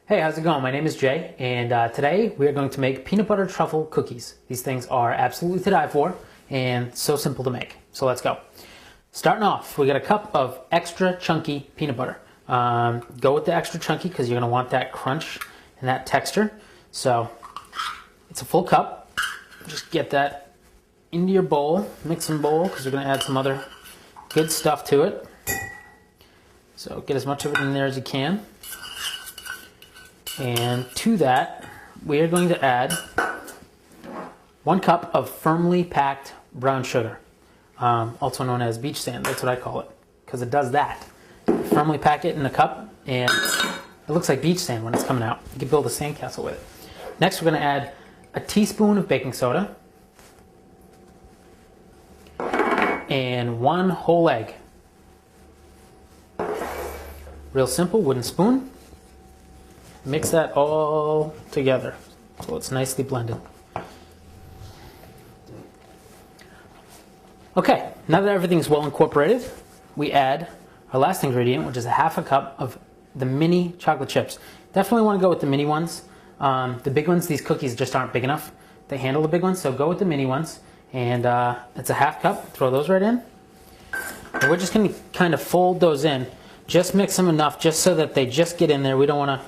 Hey, how's it going? My name is Jay, and today we are going to make peanut butter truffle cookies. These things are absolutely to die for and so simple to make. So let's go. Starting off, we got a cup of extra chunky peanut butter. Go with the extra chunky because you're going to want that crunch and that texture. So it's a full cup. Just get that into your bowl, mixing bowl, because we're going to add some other good stuff to it. So get as much of it in there as you can. And to that, we are going to add 1 cup of firmly packed brown sugar, also known as beach sand. That's what I call it, because it does that. You firmly pack it in a cup, and it looks like beach sand when it's coming out. You can build a sandcastle with it. Next, we're going to add a teaspoon of baking soda and 1 whole egg. Real simple, wooden spoon. Mix that all together so it's nicely blended. Okay, now that everything's well incorporated, we add our last ingredient, which is 1/2 cup of the mini chocolate chips. Definitely want to go with the mini ones. The big ones, these cookies just aren't big enough to handle the big ones, so go with the mini ones. And it's a 1/2 cup, throw those right in. And we're just going to kind of fold those in. Just mix them enough just so that they just get in there. We don't want to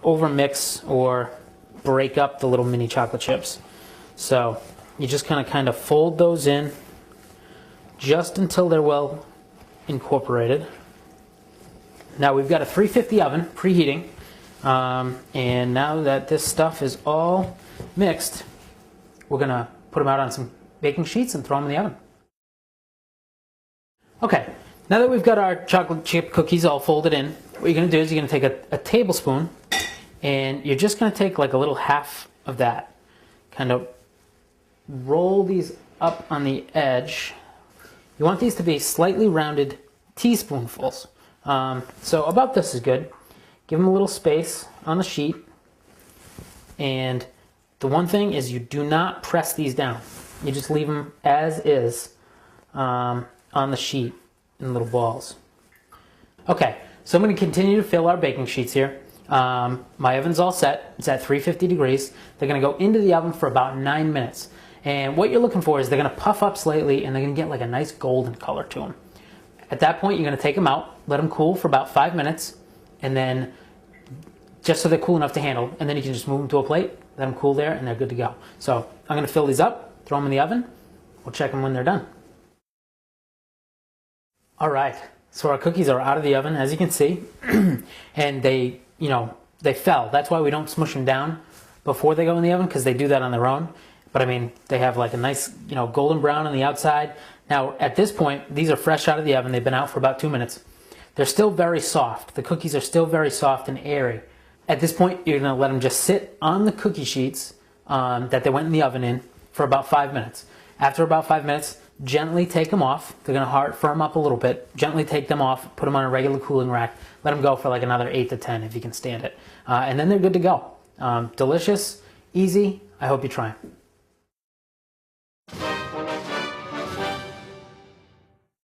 over-mix or break up the little mini chocolate chips. So you just kind of fold those in just until they're well incorporated. Now we've got a 350 oven preheating, and now that this stuff is all mixed, we're going to put them out on some baking sheets and throw them in the oven. Okay, now that we've got our chocolate chip cookies all folded in, what you're going to do is you're going to take a tablespoon, and you're just going to take like a little half of that. Kind of roll these up on the edge. You want these to be slightly rounded teaspoonfuls. So about this is good. Give them a little space on the sheet. And the one thing is you do not press these down. You just leave them as is on the sheet in little balls. Okay, so I'm going to continue to fill our baking sheets here. My oven's all set. It's at 350 degrees. They're going to go into the oven for about 9 minutes. And what you're looking for is they're going to puff up slightly and they're going to get like a nice golden color to them. At that point, you're going to take them out, let them cool for about 5 minutes, and then just so they're cool enough to handle, and then you can just move them to a plate, let them cool there, and they're good to go. So I'm going to fill these up, throw them in the oven. We'll check them when they're done. All right, so our cookies are out of the oven, as you can see, and they fell. That's why we don't smush them down before they go in the oven, because they do that on their own. But I mean, they have like a nice, golden brown on the outside. Now, at this point, these are fresh out of the oven. They've been out for about 2 minutes. They're still very soft. The cookies are still very soft and airy. At this point, you're going to let them just sit on the cookie sheets that they went in the oven in for about 5 minutes. After about 5 minutes, gently take them off. They're going to firm up a little bit. Gently take them off, put them on a regular cooling rack. Let them go for like another 8 to 10 if you can stand it. And then they're good to go. Delicious, easy. I hope you try them.